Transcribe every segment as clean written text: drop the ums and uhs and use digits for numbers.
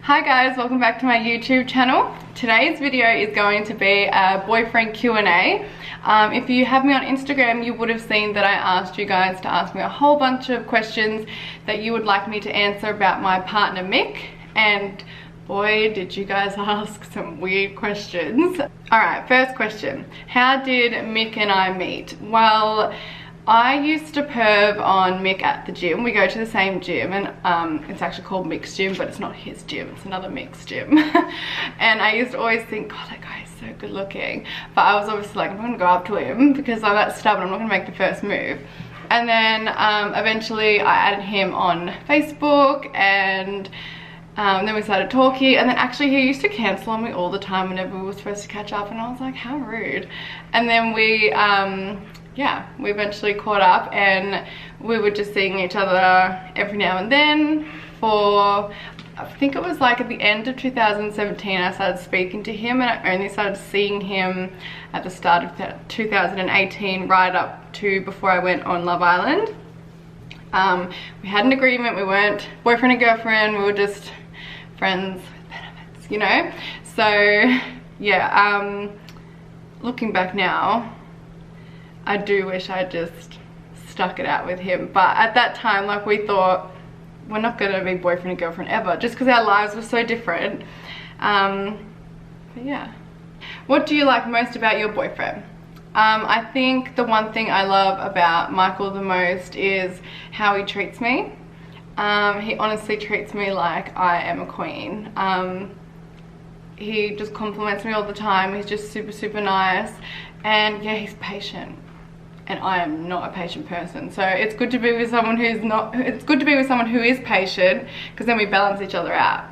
Hi guys, welcome back to my YouTube channel. Today's video is going to be a boyfriend Q&A. If you have me on Instagram, you would have seen that I asked you guys to ask me a whole bunch of questions that you would like me to answer about my partner Mick, and boy did you guys ask some weird questions. Alright, first question. How did Mick and I meet? Well, I used to perv on Mick at the gym. We go to the same gym, and it's actually called Mick's gym, but it's not his gym, it's another Mick's gym. And I used to always think, God, that guy is so good looking. But I was obviously like, I'm not gonna go up to him because I'm that stubborn, I'm not gonna make the first move. And then eventually I added him on Facebook, and then we started talking, and then actually he used to cancel on me all the time whenever we were supposed to catch up, and I was like, how rude. And then we yeah, we eventually caught up, and we were just seeing each other every now and then for, I think it was like at the end of 2017 I started speaking to him, and I only started seeing him at the start of 2018, right up to before I went on Love Island. We had an agreement, we weren't boyfriend and girlfriend, we were just friends with benefits, you know? So yeah, looking back now, I do wish I just stuck it out with him, but at that time, like, we thought we're not gonna be boyfriend and girlfriend ever, just because our lives were so different. But yeah. What do you like most about your boyfriend? I think the one thing I love about Michael the most is how he treats me. He honestly treats me like I am a queen. He just compliments me all the time. He's just super nice, and yeah, he's patient. And I am not a patient person, so it's good to be with someone who's not. It's good to be with someone who is patient, because then we balance each other out.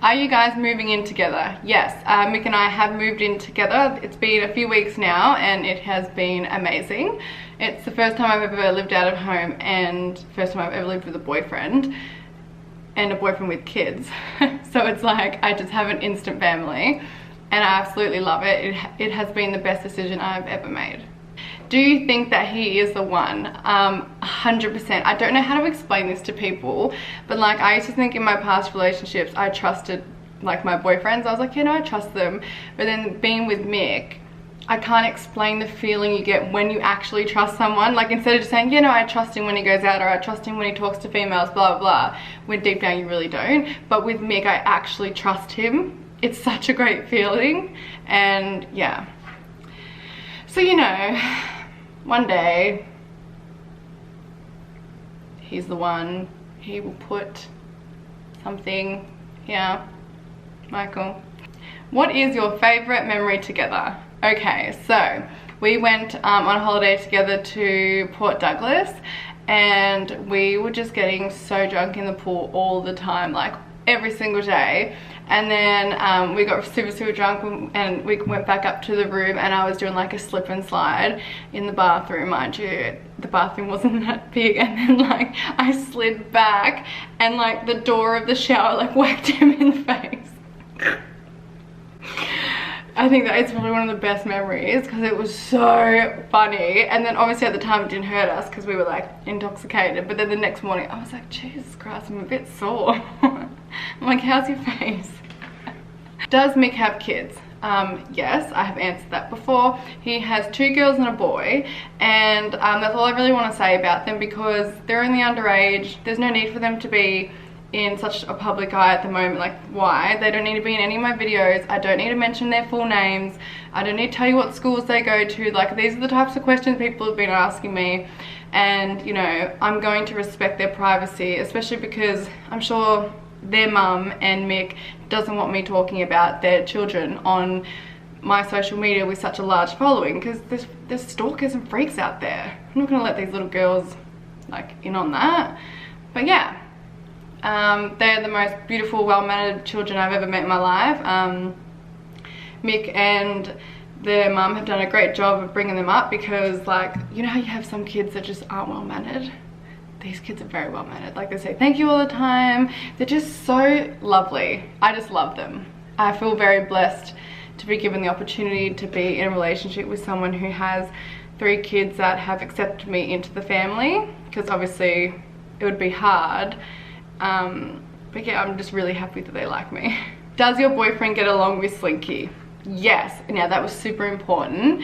Are you guys moving in together? Yes, Mick and I have moved in together. It's been a few weeks now, and it has been amazing. It's the first time I've ever lived out of home, and first time I've ever lived with a boyfriend, and a boyfriend with kids. So it's like I just have an instant family, and I absolutely love it. It has been the best decision I've ever made. Do you think that he is the one? 100%. I don't know how to explain this to people, but like, I used to think in my past relationships I trusted like my boyfriends. I was like, you know, I trust them. But then being with Mick, I can't explain the feeling you get when you actually trust someone. Like, instead of just saying, you know, I trust him when he goes out, or I trust him when he talks to females, blah blah blah, when deep down you really don't. But with Mick, I actually trust him. It's such a great feeling. And yeah, so you know, one day he's the one. He will put something here. Michael, what is your favorite memory together? Okay, so we went on a holiday together to Port Douglas, and we were just getting so drunk in the pool all the time, like every single day. And then we got super drunk, and we went back up to the room, and I was doing like a slip and slide in the bathroom. Mind you, the bathroom wasn't that big, and then like I slid back, and like the door of the shower like whacked him in the face. I think that it's probably one of the best memories, because it was so funny. And then obviously at the time it didn't hurt us because we were like intoxicated, but then the next morning I was like, Jesus Christ, I'm a bit sore. I'm like, how's your face? Does Mick have kids? Yes, I have answered that before. He has 2 girls and a boy, and that's all I really want to say about them, because they're only underage. There's no need for them to be in such a public eye at the moment. Like, why? They don't need to be in any of my videos. I don't need to mention their full names. I don't need to tell you what schools they go to. Like, these are the types of questions people have been asking me, and you know, I'm going to respect their privacy, especially because I'm sure their mum and Mick doesn't want me talking about their children on my social media with such a large following, because there's stalkers and freaks out there. I'm not gonna let these little girls like in on that. But yeah, they're the most beautiful, well-mannered children I've ever met in my life. Mick and their mum have done a great job of bringing them up, because like, you know how you have some kids that just aren't well-mannered? These kids are very well mannered. Like, they say thank you all the time. They're just so lovely. I just love them. I feel very blessed to be given the opportunity to be in a relationship with someone who has 3 kids that have accepted me into the family, because obviously it would be hard But yeah, I'm just really happy that they like me. Does your boyfriend get along with Slinky? Yes. Now that was super important.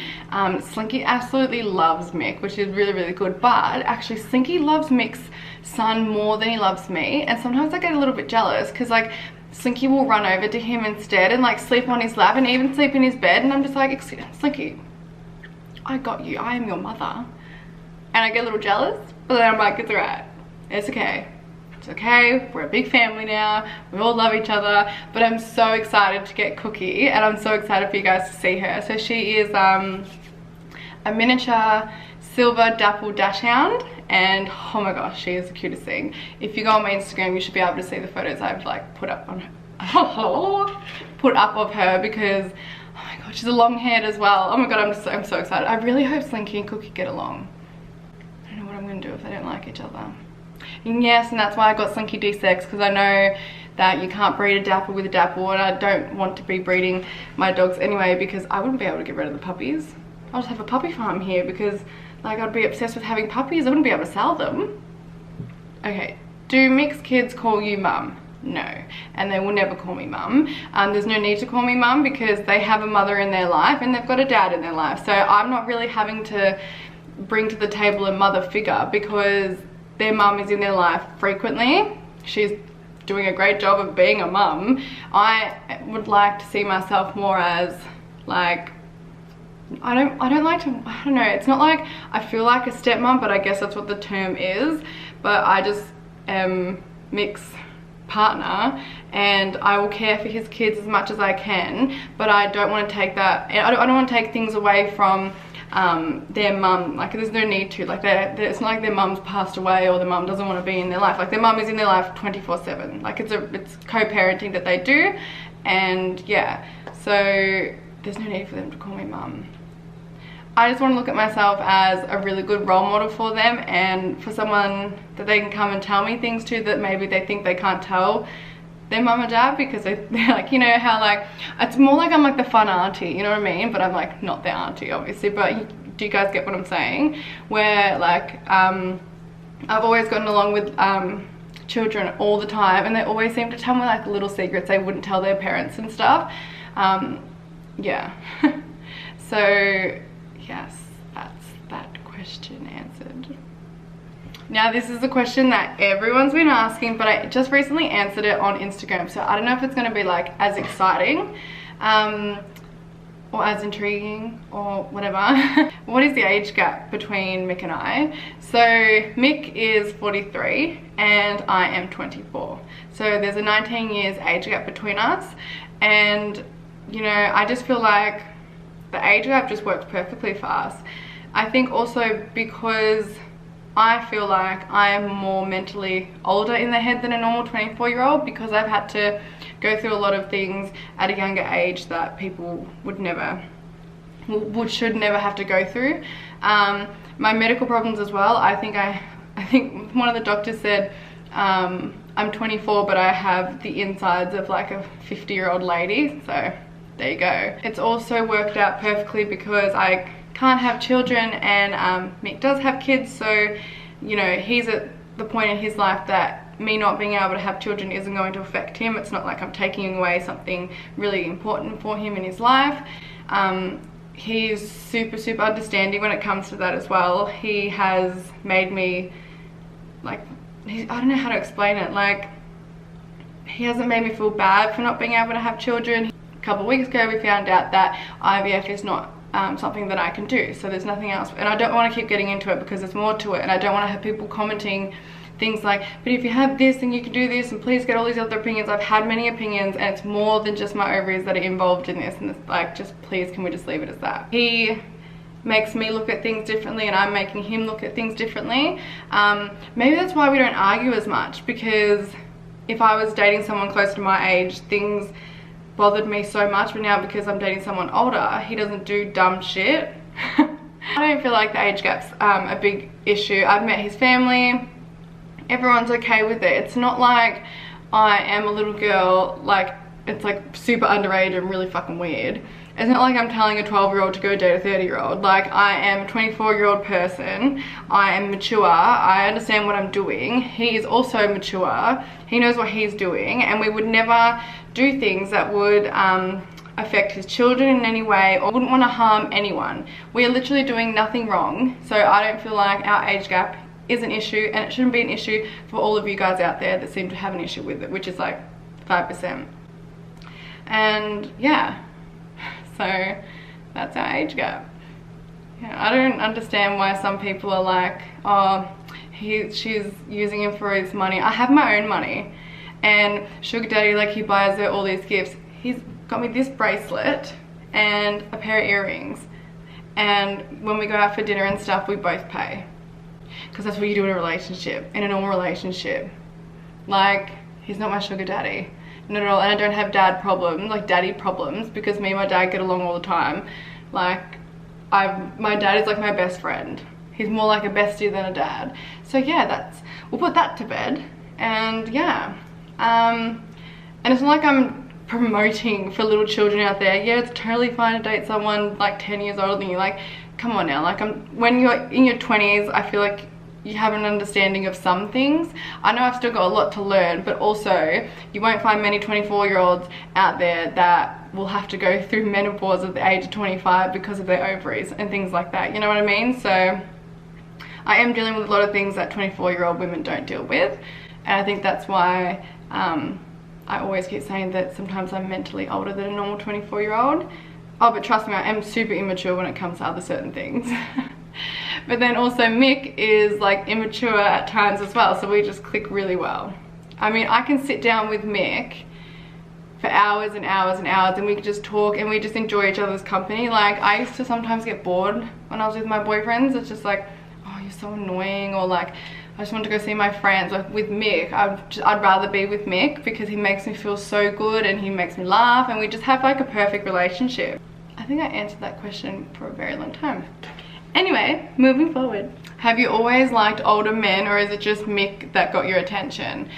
Slinky absolutely loves Mick, which is really, really good. But actually Slinky loves Mick's son more than he loves me. And sometimes I get a little bit jealous because like Slinky will run over to him instead and like sleep on his lap and even sleep in his bed. And I'm just like, Slinky, I got you. I am your mother. And I get a little jealous, but then I'm like, it's alright. It's okay. It's okay, we're a big family now, we all love each other. But I'm so excited to get Cookie, and I'm so excited for you guys to see her. So she is a miniature silver dapple dachshund, and oh my gosh, she is the cutest thing. If you go on my Instagram, you should be able to see the photos I've like put up on her, put up of her, because oh my god, she's a long haired as well. Oh my god, I'm so excited. I really hope Slinky and Cookie get along. I don't know what I'm gonna do if they don't like each other. And yes, and that's why I got Slinky D6, because I know that you can't breed a dapple with a dapple, and I don't want to be breeding my dogs anyway, because I wouldn't be able to get rid of the puppies. I'll just have a puppy farm here, because like I'd be obsessed with having puppies. I wouldn't be able to sell them. Okay, do Mick's kids call you mum? No, and they will never call me mum. There's no need to call me mum because they have a mother in their life and they've got a dad in their life. So I'm not really having to bring to the table a mother figure, because their mum is in their life frequently. She's doing a great job of being a mum. I would like to see myself more as like, I don't know, it's not like I feel like a stepmom, but I guess that's what the term is. But I just am Mick's partner, and I will care for his kids as much as I can, but I don't want to take that, I don't want to take things away from their mum. Like there's no need to, like it's not like their mum's passed away or their mum doesn't want to be in their life. Like their mum is in their life 24/7. Like it's co-parenting that they do, and yeah, so there's no need for them to call me mum. I just want to look at myself as a really good role model for them, and for someone that they can come and tell me things to that maybe they think they can't tell their mum or dad, because they're like, you know how like, it's more like I'm like the fun auntie, you know what I mean? But I'm like not the auntie obviously, but do you guys get what I'm saying? Where like I've always gotten along with children all the time, and they always seem to tell me like little secrets they wouldn't tell their parents and stuff. Yeah. So yes, that's that question answered. Now this is a question that everyone's been asking, but I just recently answered it on Instagram, so I don't know if it's going to be like as exciting or as intriguing or whatever. What is the age gap between Mick and I? So Mick is 43 and I am 24, so there's a 19 years age gap between us, and you know, I just feel like the age gap just works perfectly for us. I think also because I feel like I am more mentally older in the head than a normal 24-year-old, because I've had to go through a lot of things at a younger age that people should never have to go through. My medical problems as well. I think one of the doctors said I'm 24, but I have the insides of like a 50-year-old lady. So there you go. It's also worked out perfectly because I can't have children, and Mick does have kids, so you know, he's at the point in his life that me not being able to have children isn't going to affect him. It's not like I'm taking away something really important for him in his life. He's super understanding when it comes to that as well. He has made me like, I don't know how to explain it, like he hasn't made me feel bad for not being able to have children. A couple of weeks ago we found out that IVF is not something that I can do, so there's nothing else, and I don't want to keep getting into it because there's more to it, and I don't want to have people commenting things like, but if you have this then you can do this, and please get all these other opinions. I've had many opinions, and it's more than just my ovaries that are involved in this, and it's like, just please, can we just leave it as that? He makes me look at things differently, and I'm making him look at things differently. Maybe that's why we don't argue as much, because if I was dating someone close to my age, things bothered me so much, but now because I'm dating someone older, he doesn't do dumb shit. I don't feel like the age gap's a big issue. I've met his family, everyone's okay with it. It's not like I am a little girl, like it's like super underage and really fucking weird. It's not like I'm telling a 12-year-old to go date a 30-year-old. Like, I am a 24-year-old person. I am mature. I understand what I'm doing. He is also mature. He knows what he's doing, and we would never do things that would affect his children in any way or wouldn't want to harm anyone. We are literally doing nothing wrong, so I don't feel like our age gap is an issue, and it shouldn't be an issue for all of you guys out there that seem to have an issue with it, which is like 5%. And yeah, so that's our age gap. Yeah, I don't understand why some people are like, oh, she's using him for his money. I have my own money, and sugar daddy, like, he buys her all these gifts. He's got me this bracelet and a pair of earrings, and when we go out for dinner and stuff, we both pay, because that's what you do in a relationship, in a normal relationship. Like, he's not my sugar daddy, not at all. And I don't have dad problems, like daddy problems, because me and my dad get along all the time. Like, my dad is like my best friend. He's more like a bestie than a dad. So yeah, we'll put that to bed. And yeah, and it's not like I'm promoting for little children out there. Yeah, it's totally fine to date someone like 10 years older than you. Like, come on now. Like, when you're in your 20s, I feel like you have an understanding of some things. I know I've still got a lot to learn, but also you won't find many 24-year-olds out there that will have to go through menopause at the age of 25 because of their ovaries and things like that. You know what I mean? So I am dealing with a lot of things that 24-year-old women don't deal with, and I think that's why I always keep saying that sometimes I'm mentally older than a normal 24-year-old. Oh, but trust me, I am super immature when it comes to other certain things. But then also Mick is like immature at times as well, so we just click really well. I mean, I can sit down with Mick for hours and hours and hours, and we can just talk and we just enjoy each other's company. Like, I used to sometimes get bored when I was with my boyfriends. It's just like, oh, you're so annoying, or like, I just want to go see my friends. Like, with Mick, I'd rather be with Mick because he makes me feel so good and he makes me laugh, and we just have like a perfect relationship. I think I answered that question for a very long time. Anyway, moving forward. Have you always liked older men, or is it just Mick that got your attention?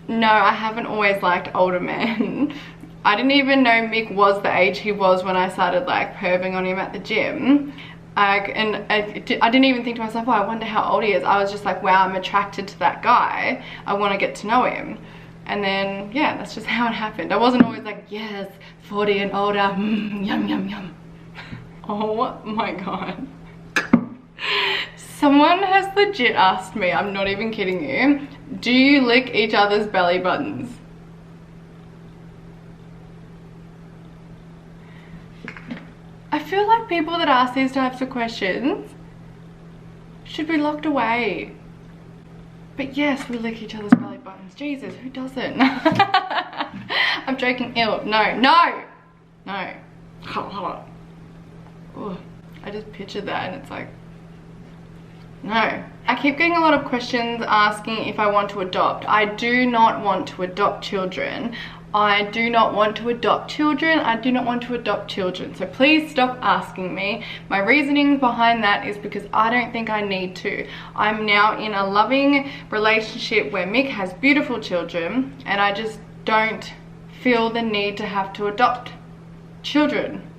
No, I haven't always liked older men. I didn't even know Mick was the age he was when I started like perving on him at the gym. I didn't even think to myself, oh, I wonder how old he is. I was just like, wow, I'm attracted to that guy. I want to get to know him. And then, yeah, that's just how it happened. I wasn't always like, yes, 40 and older, yum, yum, yum. Oh my God. Someone has legit asked me, I'm not even kidding you, do you lick each other's belly buttons? I feel like people that ask these types of questions should be locked away. But yes, we lick each other's belly buttons. Jesus, who doesn't? I'm joking. Ew. No, no, no. Ooh, I just pictured that and it's like, no. I keep getting a lot of questions asking if I want to adopt. I do not want to adopt children. I do not want to adopt children. I do not want to adopt children. So please stop asking me. My reasoning behind that is because I don't think I need to. I'm now in a loving relationship where Mick has beautiful children, and I just don't feel the need to have to adopt children.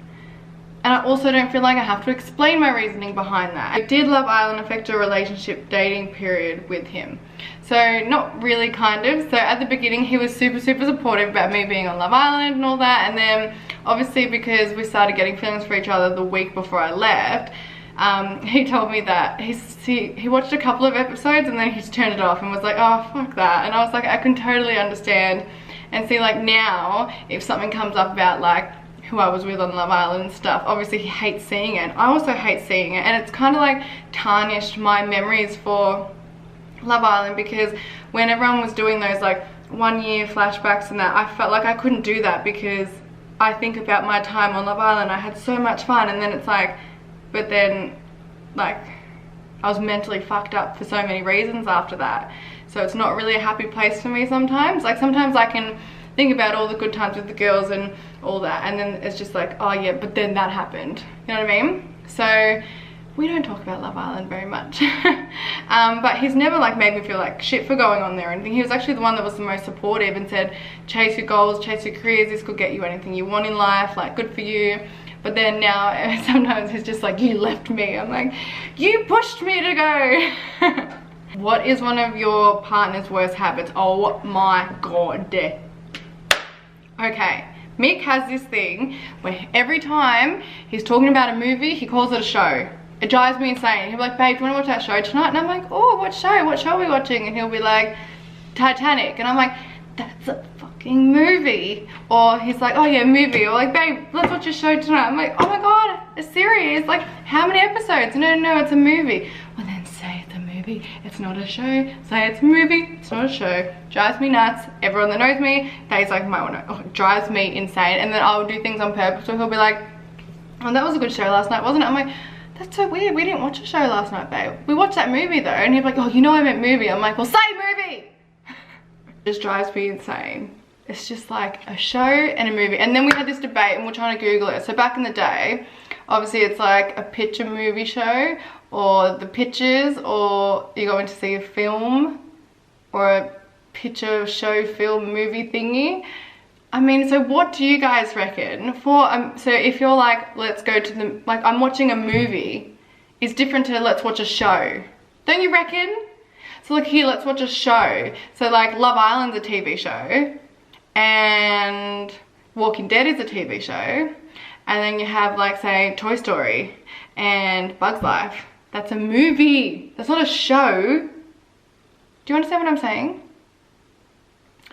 And I also don't feel like I have to explain my reasoning behind that. I did Love Island affect a relationship dating period with him. So not really, kind of. So at the beginning he was super supportive about me being on Love Island and all that. And then obviously because we started getting feelings for each other the week before I left, he told me that he watched a couple of episodes and then he just turned it off and was like, oh, fuck that. And I was like, I can totally understand. And see, like, now if something comes up about like who I was with on Love Island and stuff, obviously he hates seeing it. I also hate seeing it, and it's kind of like tarnished my memories for Love Island, because when everyone was doing those like 1 year flashbacks and that, I felt like I couldn't do that because I think about my time on Love Island. I had so much fun, and then it's like, but then like I was mentally fucked up for so many reasons after that. So it's not really a happy place for me sometimes. Like, sometimes I can think about all the good times with the girls and all that, and then it's just like, oh yeah, but then that happened. You know what I mean? So we don't talk about Love Island very much. But he's never like made me feel like shit for going on there or anything. He was actually the one that was the most supportive and said, chase your goals, chase your careers, this could get you anything you want in life, like, good for you. But then now sometimes he's just like, you left me. I'm like, you pushed me to go. What is one of your partner's worst habits? Oh my god. Okay, Mick has this thing where every time he's talking about a movie, he calls it a show. It drives me insane. He'll be like, babe, do you want to watch that show tonight? And I'm like, oh, what show? What show are we watching? And he'll be like, Titanic. And I'm like, that's a fucking movie. Or he's like, oh yeah, movie. Or like, babe, let's watch a show tonight. I'm like, oh my god, a series? Like, how many episodes? No, it's a movie. Well then say it's a movie. It's not a show. Say it's a movie. It's not a show. Drives me nuts. Everyone that knows me, they's like, my one. Oh, drives me insane. And then I'll do things on purpose. So he'll be like, oh, that was a good show last night, wasn't it? I'm like, that's so weird. We didn't watch a show last night, babe. We watched that movie though. And he'd be like, oh, you know I meant movie. I'm like, well, say movie. Just drives me insane. It's just like a show and a movie. And then we had this debate and we're trying to Google it. So back in the day, obviously it's like a picture movie show, or the pictures, or you're going to see a film or a picture show film movie thingy. I mean, so what do you guys reckon? So if you're like, let's go to the, like I'm watching a movie, is different to let's watch a show. Don't you reckon? So look here, let's watch a show. So like Love Island's a TV show, and Walking Dead is a TV show, and then you have like say Toy Story and Bug's Life. That's a movie. That's not a show. Do you understand what I'm saying?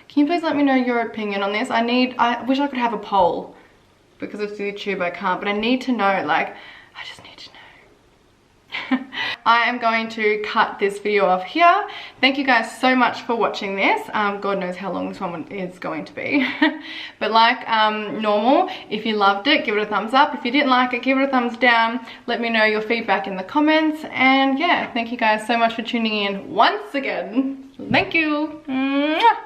Can you please let me know your opinion on this? I wish I could have a poll. Because it's YouTube I can't, but I need to know, like, I just need to know. I am going to cut this video off here. Thank you guys so much for watching this. God knows how long this one is going to be. But like normal, if you loved it, give it a thumbs up. If you didn't like it, give it a thumbs down. Let me know your feedback in the comments. And yeah, thank you guys so much for tuning in once again. Thank you. Mwah.